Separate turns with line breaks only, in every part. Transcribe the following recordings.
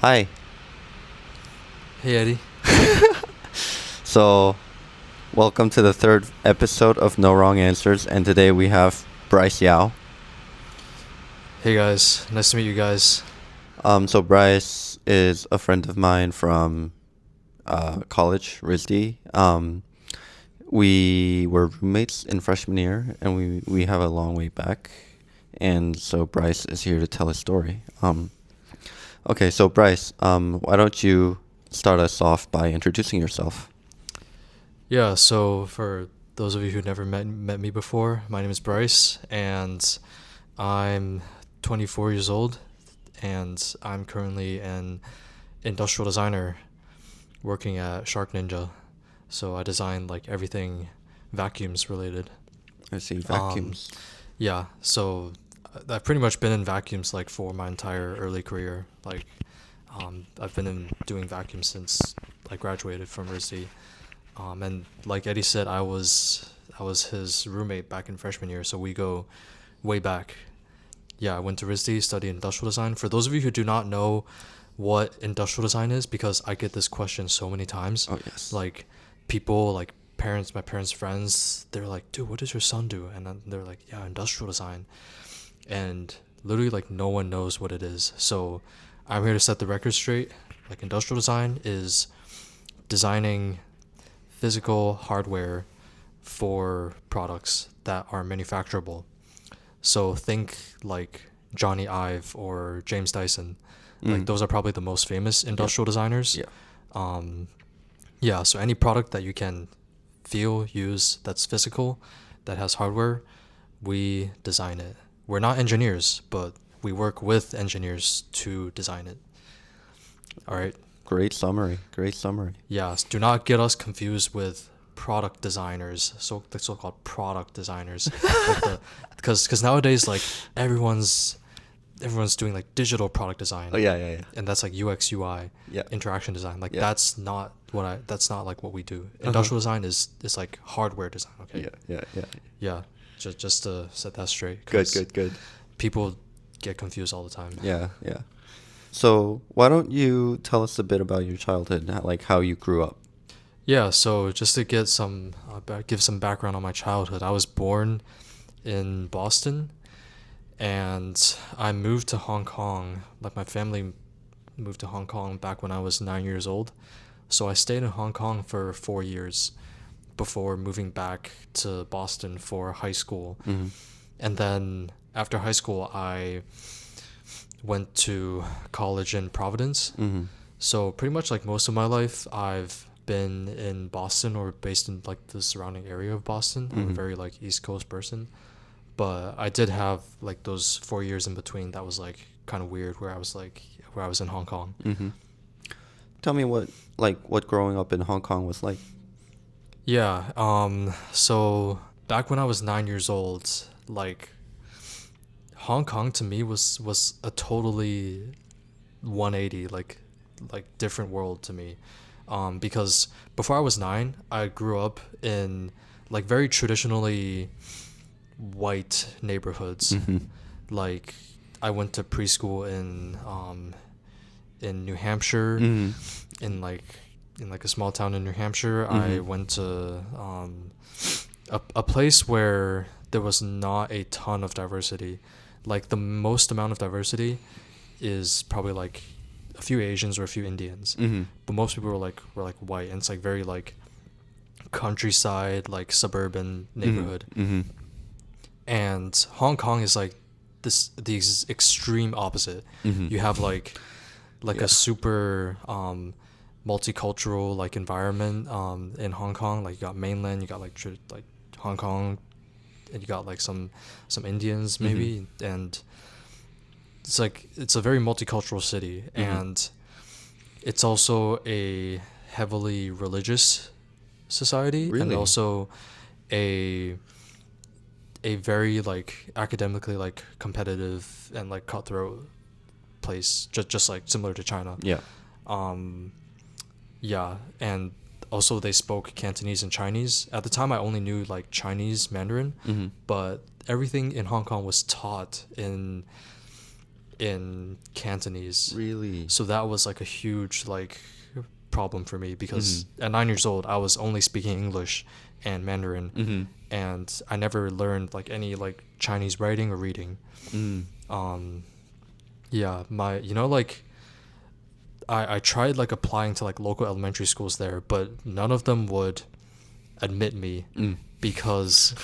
Hi.
Hey Eddie.
So, welcome to the third episode of No Wrong Answers, and today we have Bryce Yao.
Hey guys. Nice to meet you guys.
So Bryce is a friend of mine from college, RISD. We were roommates in freshman year, and we have a long way back. And so Bryce is here to tell his story. Okay, so Bryce, why don't you start us off by introducing yourself?
Yeah, so for those of you who never met me before, my name is Bryce and I'm 24 years old and I'm currently an industrial designer working at Shark Ninja. So I design like everything vacuums related.
I see
Um
vacuums.
yeah, so I've pretty much been in vacuums like for my entire early career. I've been doing vacuums since I graduated from RISD. And like Eddie said, I was his roommate back in freshman year, so we go way back. Yeah, I went to RISD, studied industrial design. For those of you who do not know what industrial design is, because I get this question so many times,
Oh yes.
like people, like parents, my parents' friends, they're like, "Dude, what does your son do?" And then they're like, "Yeah, industrial design," and literally like no one knows what it is. So I'm here to set the record straight. Like industrial design is designing physical hardware for products that are manufacturable. So think like Johnny Ive or James Dyson. Like
Mm.
those are probably the most famous
Yep.
industrial designers.
Yeah.
Um, yeah, so any product that you can feel, use, that's physical, that has hardware, we design it. We're not engineers, but we work with engineers to design it. All right.
Great summary. Great summary.
Yes, do not get us confused with product designers, so the so-called product designers, like the because nowadays like everyone's everyone's doing like digital product design,
Oh yeah, yeah, yeah.
and that's like UX UI,
Yeah.
interaction design. Like
Yeah.
that's not like what we do.
Uh-huh.
Industrial design is like hardware design. Okay,
Yeah, yeah, yeah.
yeah, just to set that straight,
Good,
because
good, good.
people get confused all the time.
Yeah, yeah. So, why don't you tell us a bit about your childhood, like how you grew up?
Yeah, so just to get some give some background on my childhood, I was born in Boston, and I moved to Hong Kong. Like my family moved to Hong Kong back when I was 9 years old. So I stayed in Hong Kong for 4 years before moving back to Boston for high school.
Mm-hmm.
And then after high school, I went to college in Providence.
Mm-hmm.
So pretty much like most of my life, I've been in Boston or based in like the surrounding area of Boston. I'm a
Mm-hmm.
very like East Coast person. But I did have like those 4 years in between that was like kind of weird where I was in Hong Kong.
Mm-hmm. Tell me what growing up in Hong Kong was like.
Yeah, so back when I was 9 years old, like Hong Kong to me was a totally 180, like different world to me. Because before I was nine, I grew up in like very traditionally white neighborhoods.
Mm-hmm.
Like I went to preschool in New Hampshire,
Mm-hmm.
in like in like a small town in New Hampshire. I
Mm-hmm.
went to a place where there was not a ton of diversity. Like the most amount of diversity is probably like a few Asians or a few Indians,
Mm-hmm.
but most people were like white, and it's like very like countryside, like suburban neighborhood.
Mm-hmm.
And Hong Kong is like the extreme opposite.
Mm-hmm.
You have like
Yeah.
a super multicultural like environment in Hong Kong. Like you got mainland, you got like like Hong Kong, and you got like some Indians maybe, and it's like it's a very multicultural city, and it's also a heavily religious society, and
Really?
also a a very like academically like competitive and like cutthroat place, just like similar to China.
Yeah.
Um, yeah, and also they spoke Cantonese and Chinese. At the time, I only knew like Chinese Mandarin,
Mm-hmm.
but everything in Hong Kong was taught in in Cantonese.
Really?
So that was like a huge like problem for me because at 9 years old I was only speaking English and Mandarin,
Mm-hmm.
and I never learned like any like Chinese writing or reading.
Mm.
Yeah, my like I tried like applying to like local elementary schools there, but none of them would admit me
Mm.
because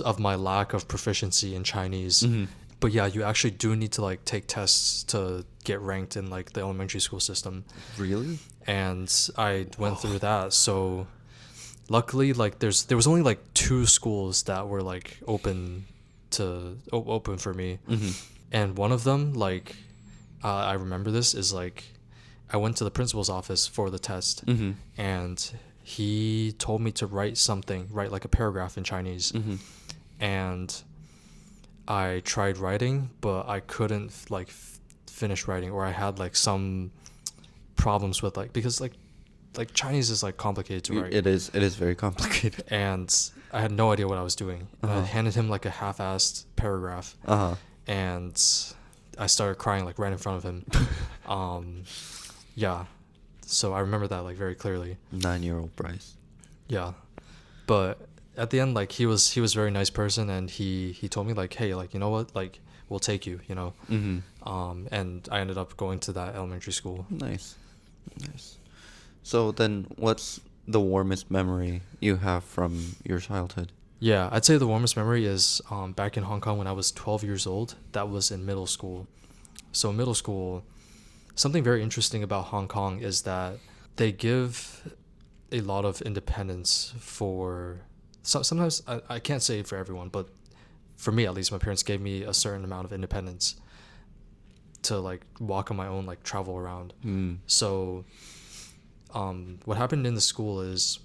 of my lack of proficiency in Chinese.
Mm-hmm.
But yeah, you actually do need to like take tests to get ranked in like the elementary school system.
Really?
And I went through that. So luckily, like there was only like 2 schools that were like open for me,
Mm-hmm.
and one of them like I remember this is like I went to the principal's office for the test,
Mm-hmm.
and he told me to write like a paragraph in Chinese,
Mm-hmm.
and I tried writing, but I couldn't like finish writing, or I had like some problems with like because like Chinese is like complicated to write.
It is very complicated.
And I had no idea what I was doing. And I
Uh-huh.
handed him like a half-assed paragraph,
Uh-huh.
and I started crying like right in front of him. Yeah, so I remember that like very clearly.
9-year-old Bryce.
Yeah, but at the end, like he was a very nice person, and he told me like, hey, like, you know what, like we'll take you, you know.
Mm-hmm.
And I ended up going to that elementary school.
Nice. So then, what's the warmest memory you have from your childhood?
Yeah, I'd say the warmest memory is back in Hong Kong when I was 12 years old. That was in middle school. So middle school, something very interesting about Hong Kong is that they give a lot of independence for sometimes I can't say for everyone, but for me at least, my parents gave me a certain amount of independence to like walk on my own, like travel around. So what happened in the school is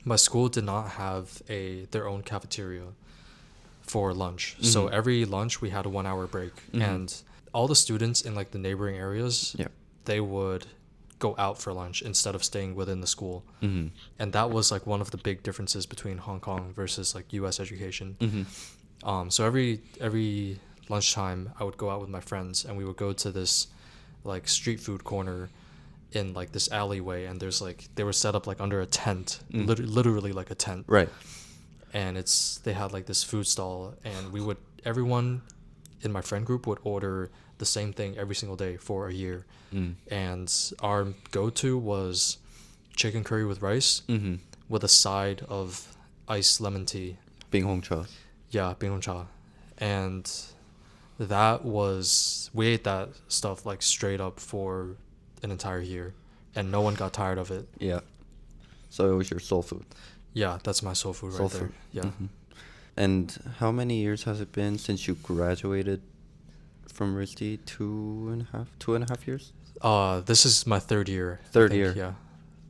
my school did not have their own cafeteria for lunch. So every lunch we had a 1 hour break, and all the students in like the neighboring areas, they would go out for lunch instead of staying within the school. And that was like one of the big differences between Hong Kong versus like US education. So every lunchtime I would go out with my friends, and we would go to this like street food corner in like this alleyway, and there's like they were set up like under a tent, literally like a tent.
Right.
And they had like this food stall, and everyone in my friend group would order the same thing every single day for a year. And our go-to was chicken curry with rice with a side of iced lemon tea.
Bing Hong Cha.
Yeah, bing hong cha. And we ate that stuff like straight up for an entire year, and no one got tired of it.
Yeah. So it was your soul food.
Yeah, that's my soul food right there. Yeah.
And how many years has it been since you graduated from RISD? 2.5 years?
This is my third year.
Third
I think,
year.
Yeah.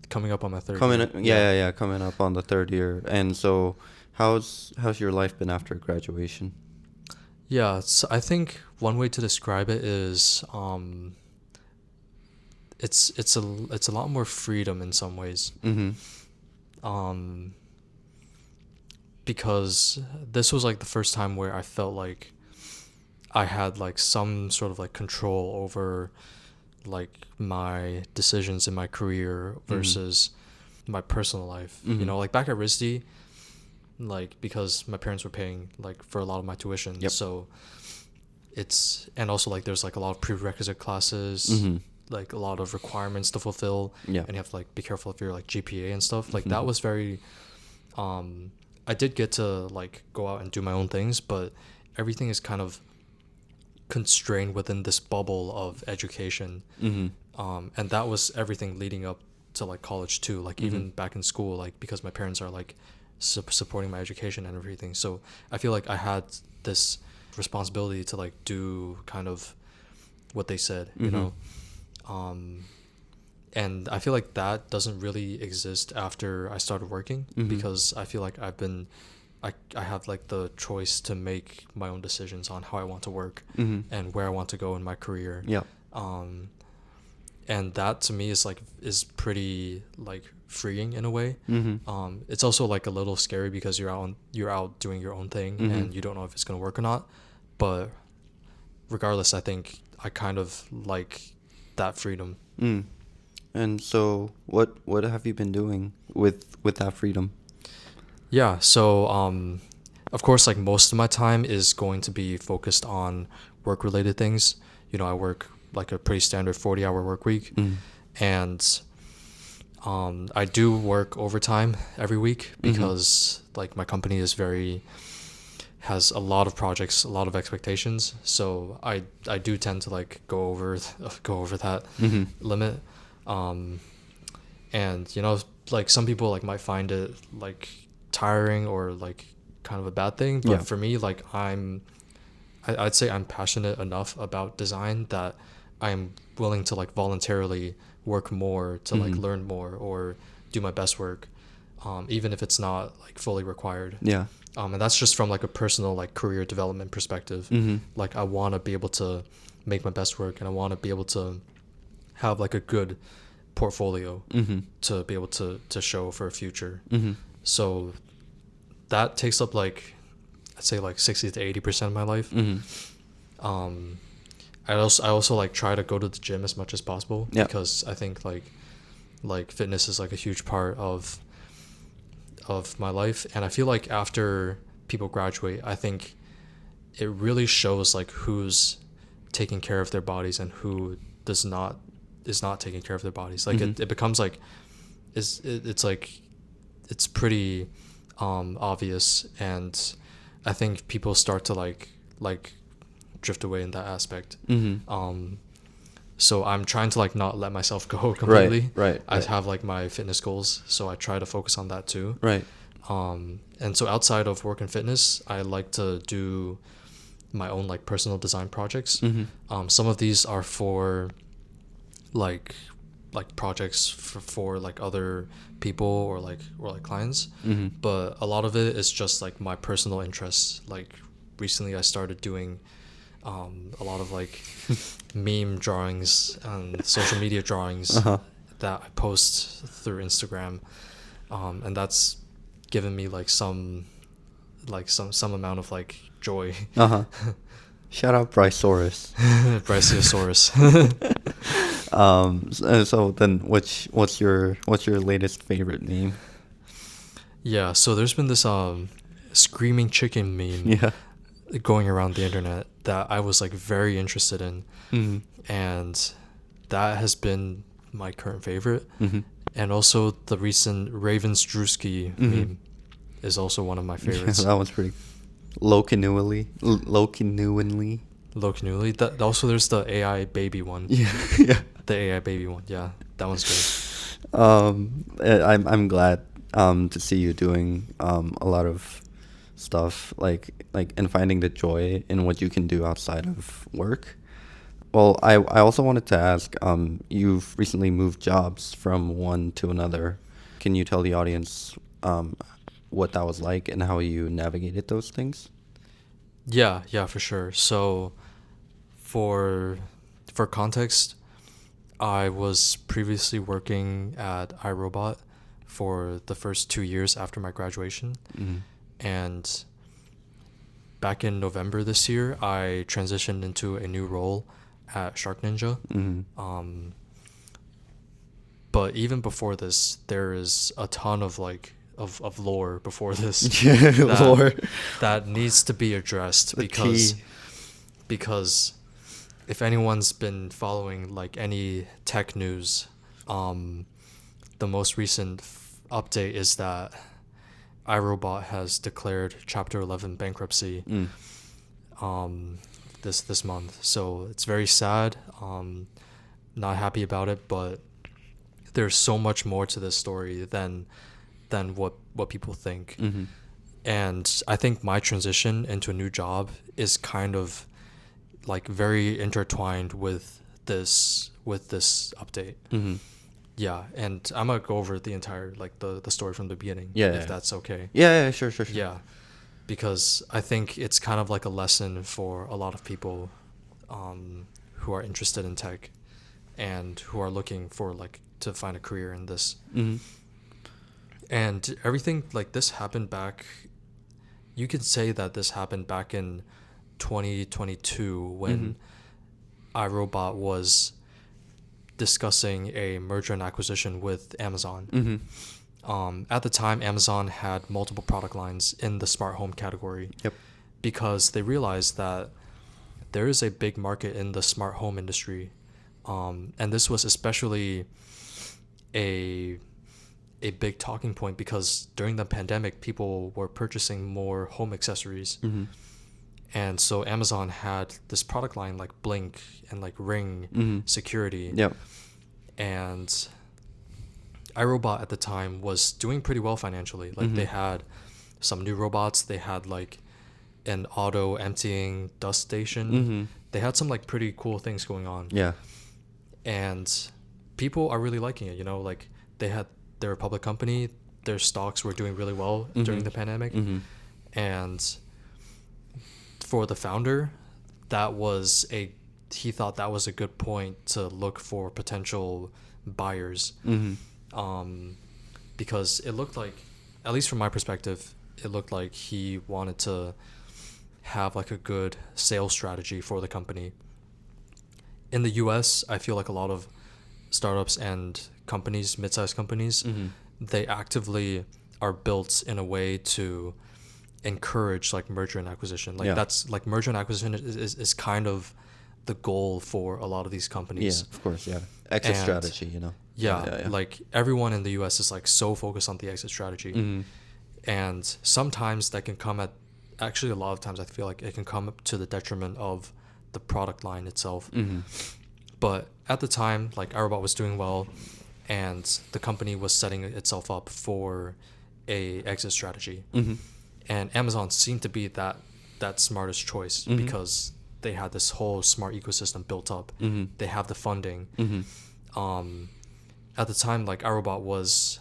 Coming up on my third
Coming
year.
up, yeah, coming up on the third year. And so how's your life been after graduation?
Yeah, so I think one way to describe it is it's a lot more freedom in some ways. Because this was like the first time where I felt like I had like some sort of like control over like my decisions in my career versus my personal life. You know, like back at RISD, like because my parents were paying like for a lot of my tuition. So and also like there's like a lot of prerequisite classes, like a lot of requirements to fulfill, and you have to like be careful of your like GPA and stuff. Like that was very I did get to like go out and do my own things, but everything is kind of constrained within this bubble of education. And that was everything leading up to like college too, like even back in school, like because my parents are like supporting my education and everything. So I feel like I had this responsibility to like do kind of what they said, you know. And I feel like that doesn't really exist after I started working, because I feel like I have like the choice to make my own decisions on how I want to work and where I want to go in my career. And that to me is pretty like freeing in a way. It's also like a little scary because you're out doing your own thing and you don't know if it's gonna work or not. But regardless, I think I kind of like that freedom.
Mm. And so, what have you been doing with that freedom?
Yeah, so of course, like most of my time is going to be focused on work related things. You know, I work like a pretty standard 40-hour work week,
Mm.
and I do work overtime every week
Mm-hmm.
because like my company is very has a lot of projects, a lot of expectations. So I do tend to like go over go over that
Mm-hmm.
limit. Um, and you know, like some people like might find it like tiring or like kind of a bad thing, but
Yeah.
for me, like I'd say I'm passionate enough about design that I'm willing to like voluntarily work more to like
Mm-hmm.
learn more or do my best work, even if it's not like fully required.
Yeah.
And that's just from like a personal like career development perspective.
Mm-hmm.
Like I want to be able to make my best work, and I want to be able to have like a good portfolio
Mm-hmm.
to be able to show for a future.
Mm-hmm.
So that takes up like I'd say like 60 to 80% of my life.
Mm-hmm.
Um, I also like try to go to the gym as much as possible
Yeah.
because I think like fitness is like a huge part of my life, and I feel like after people graduate, I think it really shows like who's taking care of their bodies and who is not taking care of their bodies. Like
Mm-hmm.
it becomes like it's like it's pretty obvious, and I think people start to like drift away in that aspect.
Mm-hmm.
So I'm trying to like not let myself go completely.
Right.
I
Right.
have like my fitness goals, so I try to focus on that too.
Right.
And so outside of work and fitness, I like to do my own like personal design projects.
Mm-hmm.
Some of these are for like projects for like other people or like clients,
Mm-hmm.
but a lot of it is just like my personal interests. Like recently I started doing a lot of like meme drawings and social media drawings
Uh-huh.
that I post through Instagram, and that's given me like some amount of like joy.
Uh-huh. Shout out Brycesaurus.
Brachiosaurus.
So then what's your latest favorite meme?
Yeah, so there's been this screaming chicken meme
Yeah.
going around the internet that I was like very interested in,
Mm-hmm.
and that has been my current favorite.
Mm-hmm.
And also the recent Ravensdrewski
Mhm.
meme is also one of my favorites.
Yeah, that one's pretty low canoeily.
Low canoeily. That also there's the AI baby one.
Yeah. Yeah.
The AI baby one. Yeah, that one's great.
I'm glad to see you doing a lot of stuff like and finding the joy in what you can do outside of work. Well, I also wanted to ask, you've recently moved jobs from one to another. Can you tell the audience what that was like and how you navigated those things?
Yeah, for sure. So for context, I was previously working at iRobot for the first 2 years after my graduation.
Mm-hmm.
And back in November this year, I transitioned into a new role at Shark Ninja.
Mm-hmm.
But even before this, there is a ton of like of lore before this
Yeah,
that,
lore.
that needs to be addressed,
The
because
tea.
if anyone's been following like any tech news, the most recent update is that iRobot has declared Chapter 11 bankruptcy
Mm.
this month. So it's very sad. Not happy about it, but there's so much more to this story than what people think.
Mm-hmm.
And I think my transition into a new job is kind of like very intertwined with this update.
Mm-hmm.
Yeah, and I'm gonna go over the entire like the story from the beginning,
Yeah,
if
yeah.
that's okay.
Yeah, sure.
Yeah, because I think it's kind of like a lesson for a lot of people who are interested in tech and who are looking for like to find a career in this.
Mm-hmm.
And everything like this happened back, you could say that this happened back in 2022 when iRobot was discussing a merger and acquisition with Amazon. At the time, Amazon had multiple product lines in the smart home category.
Yep.
Because they realized that there is a big market in the smart home industry. And this was especially a big talking point because during the pandemic, people were purchasing more home accessories. And so Amazon had this product line like Blink and like Ring Security.
Yep.
And iRobot at the time was doing pretty well financially. Like they had some new robots. They had like an auto emptying dust station. They had some like pretty cool things going on.
Yeah.
And people are really liking it, you know, like they're a public company. Their stocks were doing really well during the pandemic. And for the founder, he thought that was a good point to look for potential buyers. Because it looked like, at least from my perspective, it looked like he wanted to have like a good sales strategy for the company. In the US, I feel like a lot of startups and companies, mid-sized companies, they actively are built in a way to encourage like merger and acquisition. Like that's like merger and acquisition is kind of the goal for a lot of these companies.
Yeah, of course, yeah. Exit strategy, you know.
Yeah, like everyone in the US is like so focused on the exit strategy. And sometimes that can come at, actually a lot of times I feel like it can come up to the detriment of the product line itself. But at the time, like iRobot was doing well and the company was setting itself up for a exit strategy. And Amazon seemed to be that smartest choice because they had this whole smart ecosystem built up. They have the funding. At the time, like iRobot was,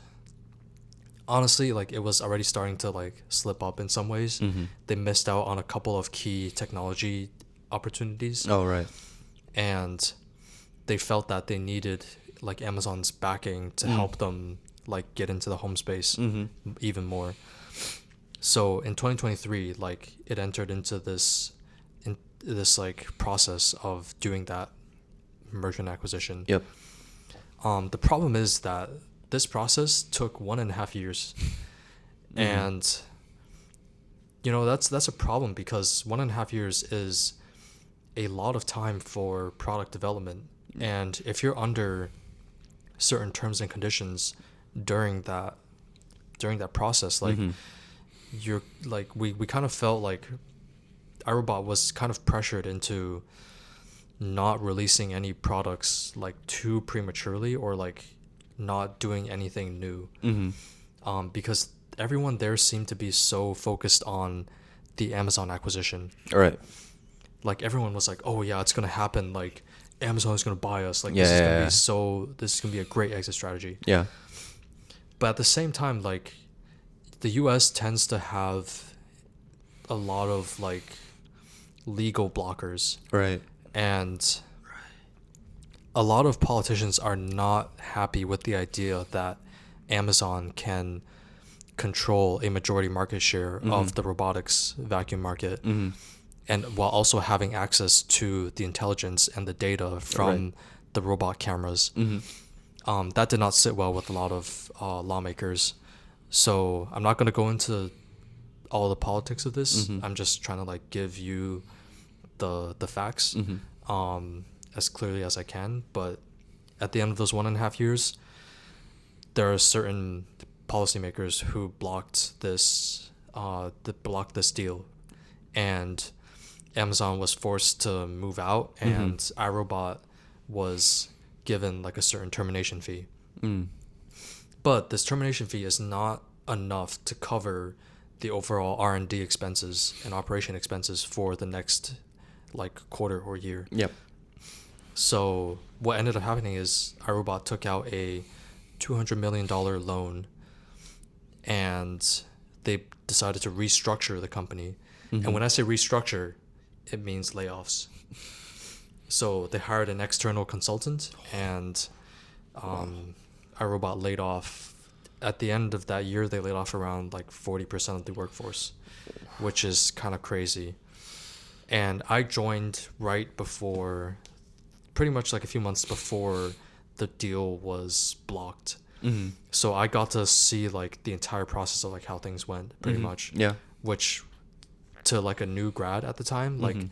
honestly, like it was already starting to like slip up in some ways. They missed out on a couple of key technology opportunities.
Oh, right.
And they felt that they needed like Amazon's backing to help them like get into the home space even more. So in 2023, like it entered into this like process of doing that merger and acquisition.
Yep.
The problem is that this process took 1.5 years. And you know, that's a problem because 1.5 years is a lot of time for product development. And if you're under certain terms and conditions during that process, like you're like we kind of felt like iRobot was kind of pressured into not releasing any products like too prematurely or like not doing anything new. Because everyone there seemed to be so focused on the Amazon acquisition.
All right.
Like everyone was like, oh yeah, it's gonna happen, like Amazon is gonna buy us, like
Yeah,
this is
yeah,
gonna
yeah.
be so, this is gonna be a great exit strategy.
Yeah.
But at the same time, like the US tends to have a lot of like legal blockers,
Right.
and a lot of politicians are not happy with the idea that Amazon can control a majority market share of the robotics vacuum market, and while also having access to the intelligence and the data from the robot cameras. That did not sit well with a lot of lawmakers. So I'm not going to go into all the politics of this. I'm just trying to like give you the facts as clearly as I can. But at the end of those 1.5 years, there are certain policymakers who blocked this deal, and Amazon was forced to move out, and iRobot was given like a certain termination fee. But this termination fee is not enough to cover the overall R&D expenses and operation expenses for the next like quarter or year.
Yep.
So what ended up happening is iRobot took out a $200 million loan, and they decided to restructure the company. And when I say restructure, it means layoffs. So they hired an external consultant, and iRobot laid off, at the end of that year, they laid off around like 40% of the workforce, which is kind of crazy. And I joined right before, pretty much like a few months before the deal was blocked.
Mm-hmm.
So I got to see like the entire process of like how things went, pretty
Mm-hmm.
much.
Yeah.
Which, to like a new grad at the time, like
Mm-hmm.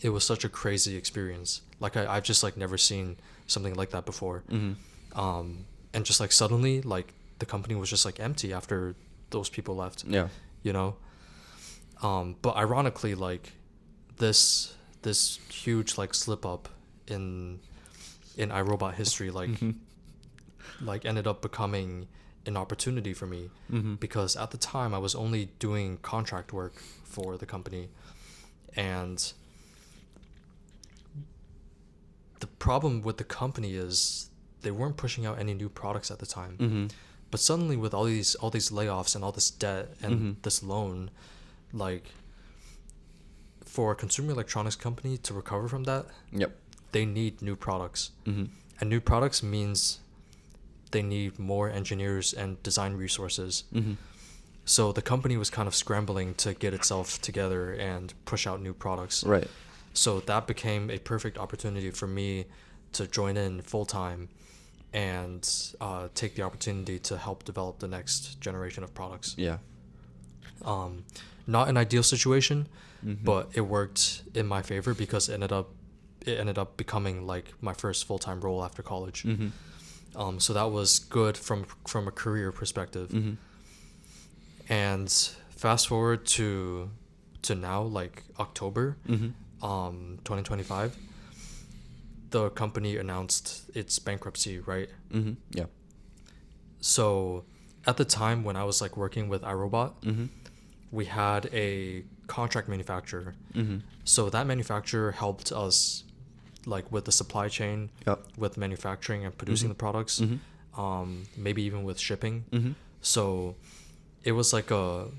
it was such a crazy experience. Like I've just like never seen something like that before.
Mm-hmm.
And just like suddenly, like the company was just like empty after those people left.
Yeah.
You know. But ironically, like this huge like slip up in iRobot history, like
Mm-hmm.
like ended up becoming an opportunity for me,
Mm-hmm.
because at the time I was only doing contract work for the company, and the problem with the company is they weren't pushing out any new products at the time.
Mm-hmm.
But suddenly, with all these layoffs and all this debt and
Mm-hmm.
this loan, like for a consumer electronics company to recover from that,
Yep.
they need new products.
Mm-hmm.
And new products means they need more engineers and design resources.
Mm-hmm.
So the company was kind of scrambling to get itself together and push out new products.
Right.
So that became a perfect opportunity for me to join in full time and take the opportunity to help develop the next generation of products.
Yeah.
Not an ideal situation,
Mm-hmm.
but it worked in my favor because it ended up becoming like my first full time role after college.
Mm-hmm.
So that was good from a career perspective.
Mm-hmm.
And fast forward to now, like October,
Mm-hmm.
2025, the company announced its bankruptcy, right?
Mm-hmm. Yeah.
So at the time when I was like working with iRobot,
Mm-hmm.
we had a contract manufacturer.
Mm-hmm.
So that manufacturer helped us like with the supply chain,
Yep.
with manufacturing and producing the products, maybe even with shipping.
Mm-hmm.
So it was like a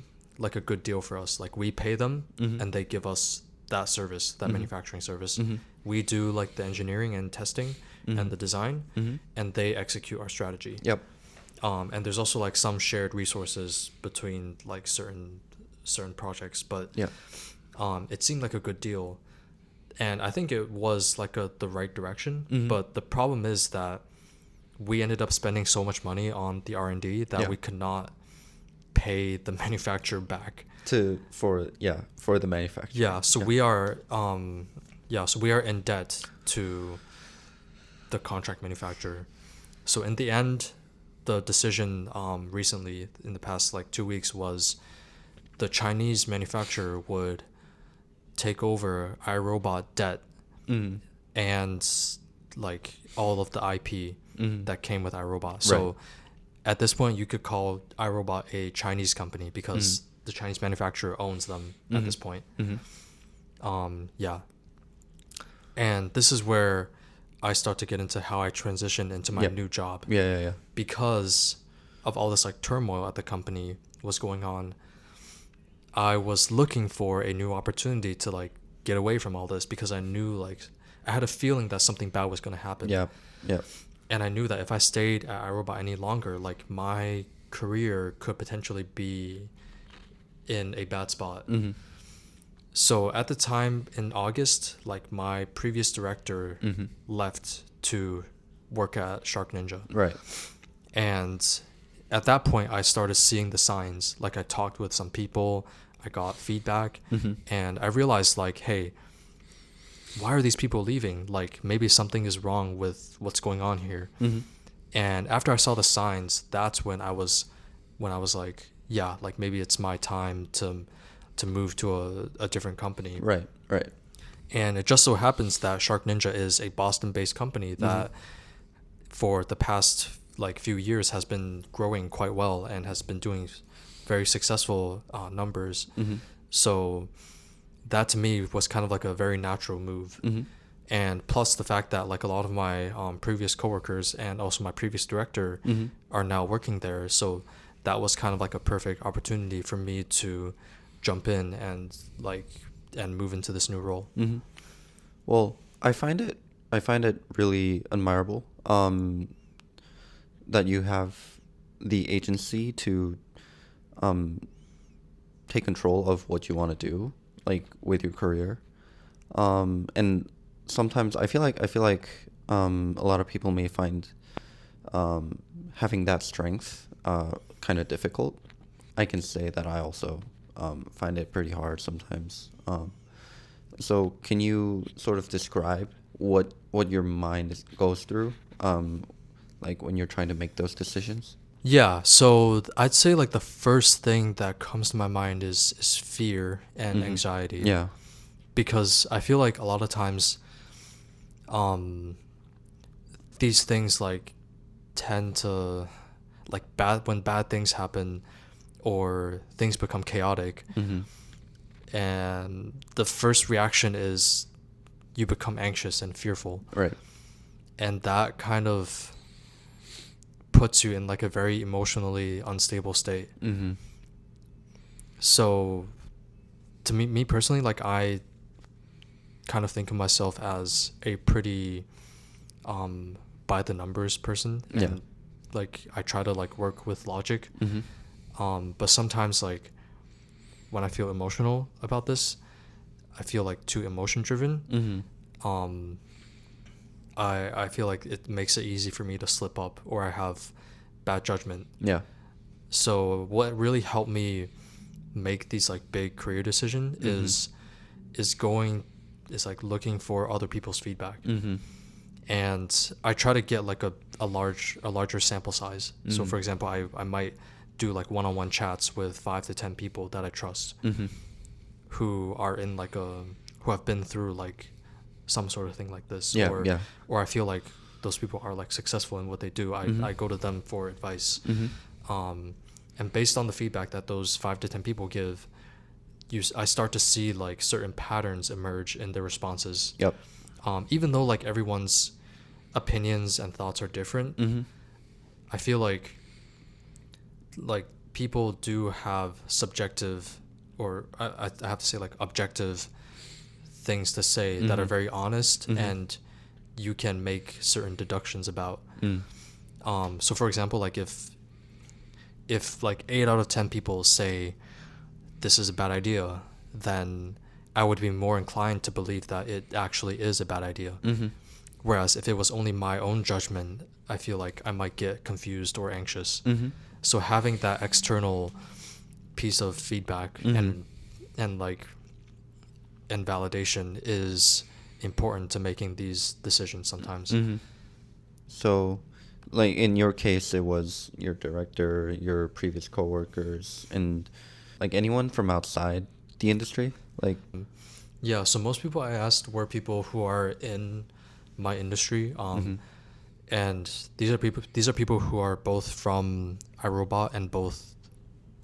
good deal for us. Like we pay them
Mhm.
and they give us that service, that manufacturing service.
Mhm.
We do like the engineering and testing and the design, and they execute our strategy.
Yep.
And there's also like some shared resources between like certain projects, but
Yeah.
it seemed like a good deal, and I think it was like the right direction.
Mhm.
But the problem is that we ended up spending so much money on the R&D that
Yeah.
we could not pay the manufacturer back.
For the manufacturer.
Yeah, so we are in debt to the contract manufacturer. So in the end, the decision recently in the past like 2 weeks was the Chinese manufacturer would take over iRobot debt
Mm.
and like all of the IP
Mhm.
that came with iRobot. So
Right.
at this point, you could call iRobot a Chinese company because the Chinese manufacturer owns them at this point.
Mhm.
Yeah. And this is where I start to get into how I transition into my
Yep.
new job,
Yeah.
because of all this like turmoil at the company was going on. I was looking for a new opportunity to like get away from all this because I knew like I had a feeling that something bad was going to happen.
Yeah. Yeah.
And I knew that if I stayed at iRobot any longer, like my career could potentially be in a bad spot.
Mhm.
So at the time in August, like my previous director
Mhm.
left to work at Shark Ninja.
Right.
And at that point, I started seeing the signs. Like I talked with some people, I got feedback, and I realized like, hey, why are these people leaving? Like maybe something is wrong with what's going on here.
Mhm.
And after I saw the signs, that's when I was like, yeah, like maybe it's my time to move to a different company.
Right. Right.
And it just so happens that Shark Ninja is a Boston-based company that for the past like few years has been growing quite well and has been doing very successful numbers. So that to me was kind of like a very natural move. And plus the fact that like a lot of my previous coworkers and also my previous director are now working there. So that was kind of like a perfect opportunity for me to jump in and move into this new role.
Well, I find it really admirable that you have the agency to take control of what you want to do. like with your career. And sometimes I feel like a lot of people may find having that strength kind of difficult. I can say that I also find it pretty hard sometimes. So can you sort of describe what your mind goes through, like when you're trying to make those decisions?
Yeah, so I'd say like the first thing that comes to my mind is fear and
Mm-hmm.
anxiety,
Yeah.
because I feel like a lot of times um these things like tend to like bad when bad things happen or things become chaotic,
Mm-hmm.
and the first reaction is you become anxious and fearful,
Right.
and that kind of puts you in like a very emotionally unstable state.
Mm-hmm.
So to me personally, like I kind of think of myself as a pretty um by the numbers person,
Yeah.
and like I try to like work with logic.
Mm-hmm.
But sometimes like when I feel emotional about this, I feel like too emotion driven.
Mm-hmm.
um I feel like it makes it easy for me to slip up, or I have bad judgment.
Yeah.
So what really helped me make these like big career decision
Mm-hmm.
is going is like looking for other people's feedback,
Mm-hmm.
and I try to get like a larger sample size. So
Mm-hmm.
for example, I might do like one-on-one chats with 5 to 10 people that I trust,
Mm-hmm.
who are in like a who have been through like some sort of thing like this,
Yeah. Yeah.
or I feel like those people are like successful in what they do.
Mm-hmm.
I go to them for advice.
Mm-hmm.
And based on the feedback that those 5 to 10 people give, I start to see like certain patterns emerge in their responses.
Yep.
Even though like everyone's opinions and thoughts are different,
Mm-hmm.
I feel like people do have subjective, or I have to say like objective things to say that are
Mm-hmm.
very honest,
Mm-hmm.
and you can make certain deductions about.
Mm.
So for example, like if like 8 out of 10 people say this is a bad idea, then I would be more inclined to believe that it actually is a bad idea.
Mm-hmm.
Whereas if it was only my own judgment, I feel like I might get confused or anxious.
Mm-hmm.
So having that external piece of feedback
Mm-hmm.
and like and validation is important to making these decisions sometimes.
Mm-hmm. So, like in your case, it was your director, your previous coworkers, and like anyone from outside the industry. Like,
Yeah, so most people I asked were people who are in my industry,
mm-hmm.
and these are people who are both from iRobot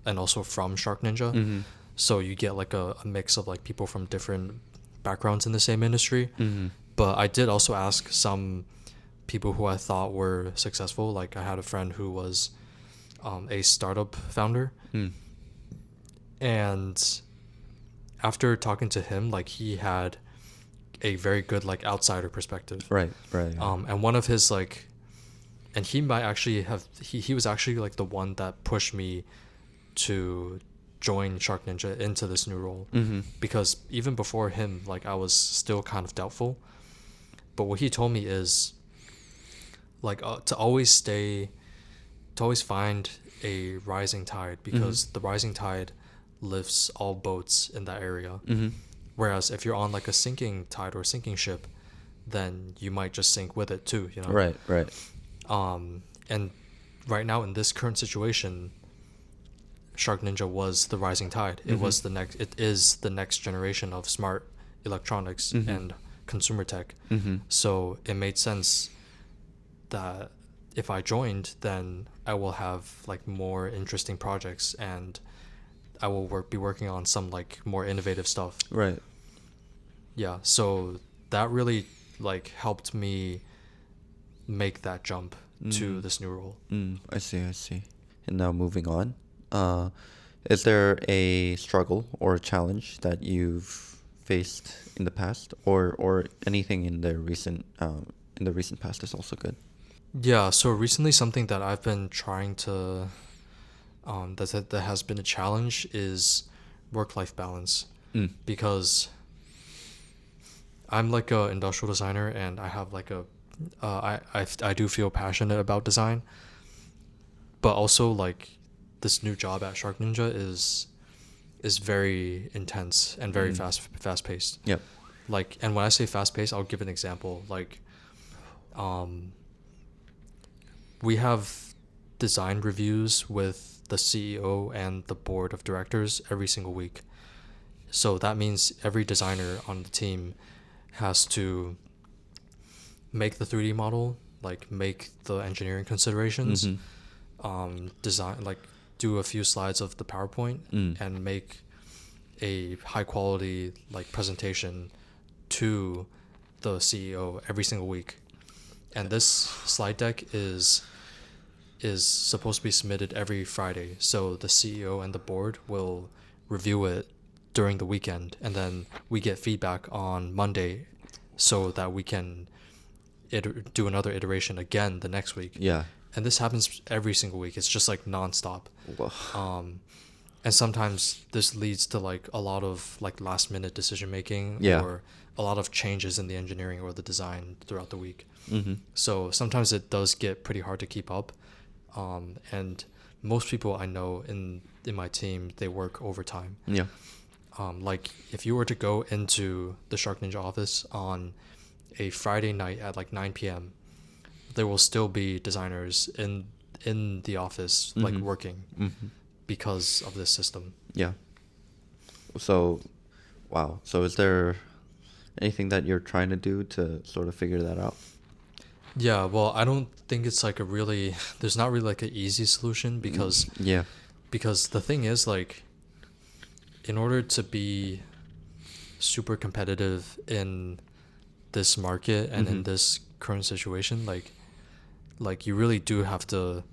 and also from Shark Ninja.
Mm-hmm.
So you get like a mix of like people from different backgrounds in the same industry.
Mm-hmm.
But I did also ask some people who I thought were successful. Like I had a friend who was a startup founder,
Mm.
and after talking to him, like he had a very good like outsider perspective.
Right. Right.
And one of his like, and he might actually have he was actually like the one that pushed me to join Shark Ninja into this new role,
Mm-hmm.
because even before him, like I was still kind of doubtful. But what he told me is like to always find a rising tide, because the rising tide lifts all boats in that area.
Mm-hmm.
Whereas if you're on like a sinking tide or a sinking ship, then you might just sink with it too, you know?
Right. Right.
And right now in this current situation, Shark Ninja was the rising tide. It is the next generation of smart electronics and consumer tech.
Mm-hmm.
So it made sense that if I joined, then I will have like more interesting projects, and I will be working on some like more innovative stuff.
Right.
Yeah, so that really like helped me make that jump to this new role.
I see. I see. And now moving on. Is there a struggle or a challenge that you've faced in the past, or anything in the recent past is also good?
Yeah, so recently something that I've been trying to that has been a challenge is work-life balance. because I'm like a industrial designer, and I have like I do feel passionate about design, but also like this new job at Shark Ninja is very intense and very fast paced.
Yep.
Like, and when I say fast paced, I'll give an example. Like, we have design reviews with the CEO and the board of directors every single week. So that means every designer on the team has to make the 3D model, like make the engineering considerations, design, like do a few slides of the PowerPoint, and make a high quality like presentation to the CEO every single week. And this slide deck is supposed to be submitted every Friday. So the CEO and the board will review it during the weekend, and then we get feedback on Monday so that we can do another iteration again the next week.
Yeah.
And this happens every single week. It's just like nonstop.
Whoa.
And sometimes this leads to like a lot of like last minute decision making,
Yeah.
or a lot of changes in the engineering or the design throughout the week.
Mm-hmm.
So sometimes it does get pretty hard to keep up. And most people I know in my team, they work overtime.
Yeah.
Like if you were to go into the Shark Ninja office on a Friday night at like 9 p.m., there will still be designers in the office like working because of this system.
Yeah. So, wow. So is there anything that you're trying to do to sort of figure that out?
Yeah, well, I don't think it's like there's not really like an easy solution, because
Yeah.
because the thing is, like, in order to be super competitive in this market and in this current situation, like you really do have to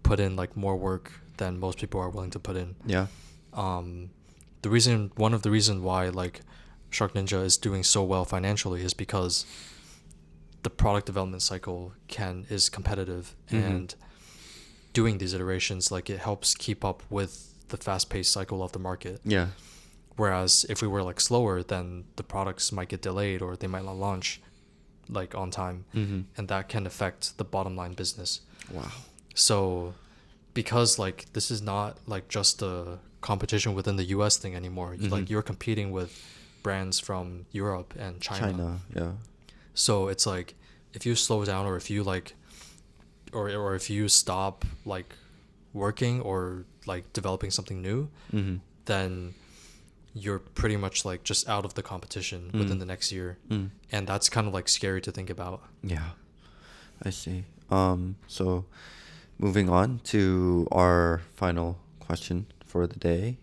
put in like more work than most people are willing to put in.
Yeah.
One of the reasons why like Shark Ninja is doing so well financially is because the product development cycle is competitive, and doing these iterations, like, it helps keep up with the fast-paced cycle of the market.
Yeah.
Whereas if we were like slower, then the products might get delayed, or they might not launch like on time, and that can affect the bottom line business.
Wow.
So because like this is not like just a competition within the US thing anymore, like you're competing with brands from Europe and China.
Yeah.
So it's like if you slow down, or if you like or if you stop like working or like developing something new, then you're pretty much like just out of the competition within the next year. And that's kind of like scary to think about.
Yeah. I see. So moving on to our final question for the day.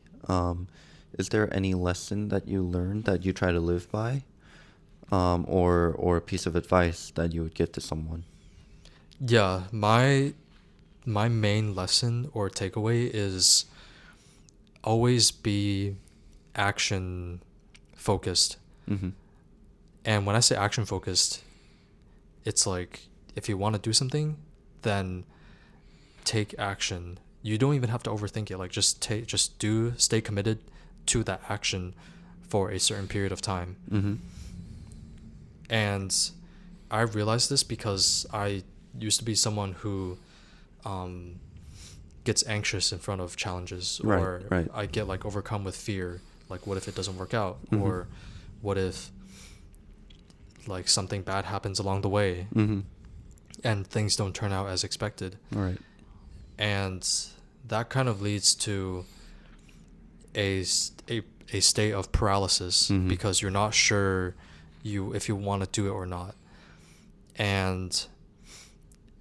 Is there any lesson that you learned that you try to live by? Or a piece of advice that you would give to someone?
Yeah, my main lesson or takeaway is always be action focused. And when I say action focused, it's like if you want to do something, then take action. You don't even have to overthink it. Like stay committed to that action for a certain period of time. And I realized this because I used to be someone who gets anxious in front of challenges, or
Right.
I get like overcome with fear. Like, what if it doesn't work out? Or what if like something bad happens along the way and things don't turn out as expected?
All right.
And that kind of leads to a state of paralysis, because you're not sure if you want to do it or not. And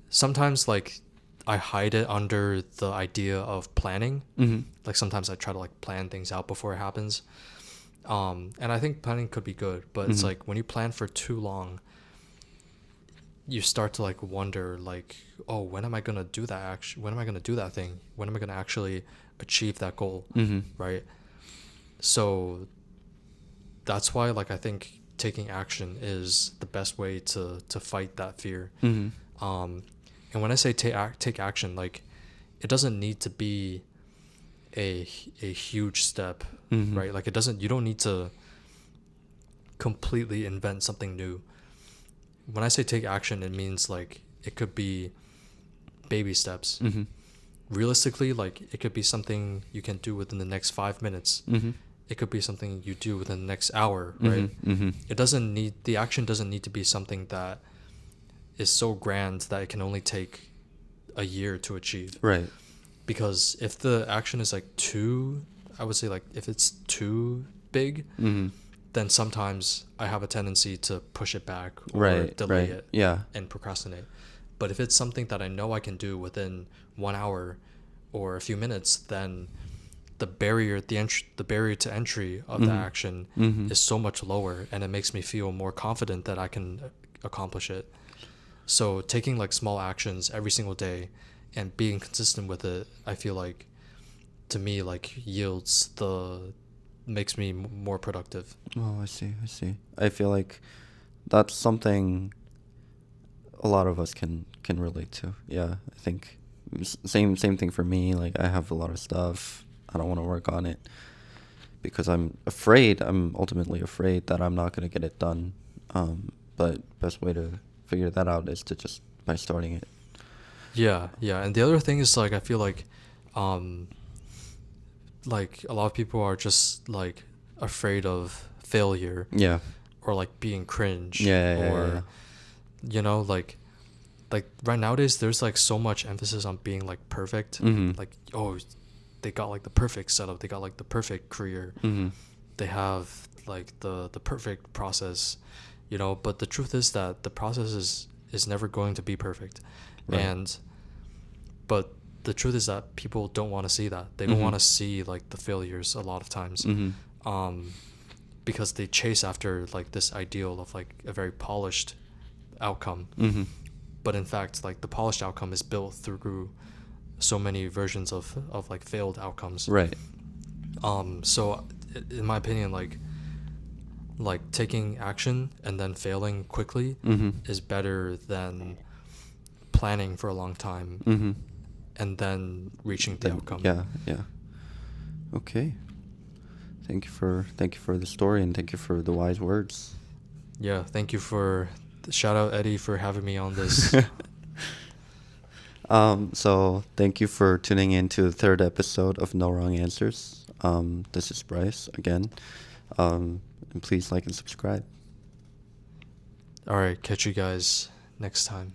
sometimes like I hide it under the idea of planning. Like sometimes I try to like plan things out before it happens. And I think planning could be good, but it's like when you plan for too long, you start to like wonder like, oh, when am I going to do that when am I going to do that thing? When am I going to actually achieve that goal? Right? So that's why like I think taking action is the best way to fight that fear. And when I say take action, like it doesn't need to be a huge step,
Mhm.
right? Like you don't need to completely invent something new. When I say take action, it means like it could be baby steps.
Mhm.
Realistically, like it could be something you can do within the next 5 minutes.
Mhm.
It could be something you do within the next hour, right?
Mhm. Mhm.
The action doesn't need to be something that is so grand that it can only take a year to achieve.
Right.
Because if the action is like too, I would say like if it's too big,
Mhm.
then sometimes I have a tendency to push it back or
Right.
delay
Right.
it
Yeah.
and procrastinate. But if it's something that I know I can do within 1 hour or a few minutes, then the barrier to entry of the
Mhm.
action
Mhm.
is so much lower, and it makes me feel more confident that I can accomplish it. So taking like small actions every single day and being consistent with it, I feel like to me like makes me more productive.
Oh, I see. I see. I feel like that's something a lot of us can relate to. Yeah, I think same thing for me. Like I have a lot of stuff. I don't want to work on it because I'm afraid. I'm ultimately afraid that I'm not going to get it done. But best way to figure that out is to just by starting it.
Yeah, yeah. And the other thing is like I feel um like a lot of people are just like afraid of failure
Yeah.
or like being cringe
Yeah. Yeah. Yeah.
or you know like right nowadays there's like so much emphasis on being like perfect.
Mhm.
Like, oh, they got like the perfect setup, they got like the perfect career,
Mhm.
they have like the perfect process, but the truth is that the process is never going to be perfect.
Right.
And but the truth is that people don't want to see that. They don't
Mhm.
want to see like the failures a lot of times.
Mhm.
Because they chase after like this ideal of like a very polished outcome.
Mhm.
But in fact, like the polished outcome is built through so many versions of like failed outcomes.
Right.
So in my opinion, like taking action and then failing quickly
Mhm.
is better than planning for a long time
Mhm.
and then reaching the outcome.
Yeah. Yeah. Okay. Thank you for the story and thank you for the wise words.
Yeah, thank you shout out Eddie for having me on this.
So thank you for tuning in to the third episode of No Wrong Answers. This is Bryce again. And please like and subscribe.
All right, catch you guys next time.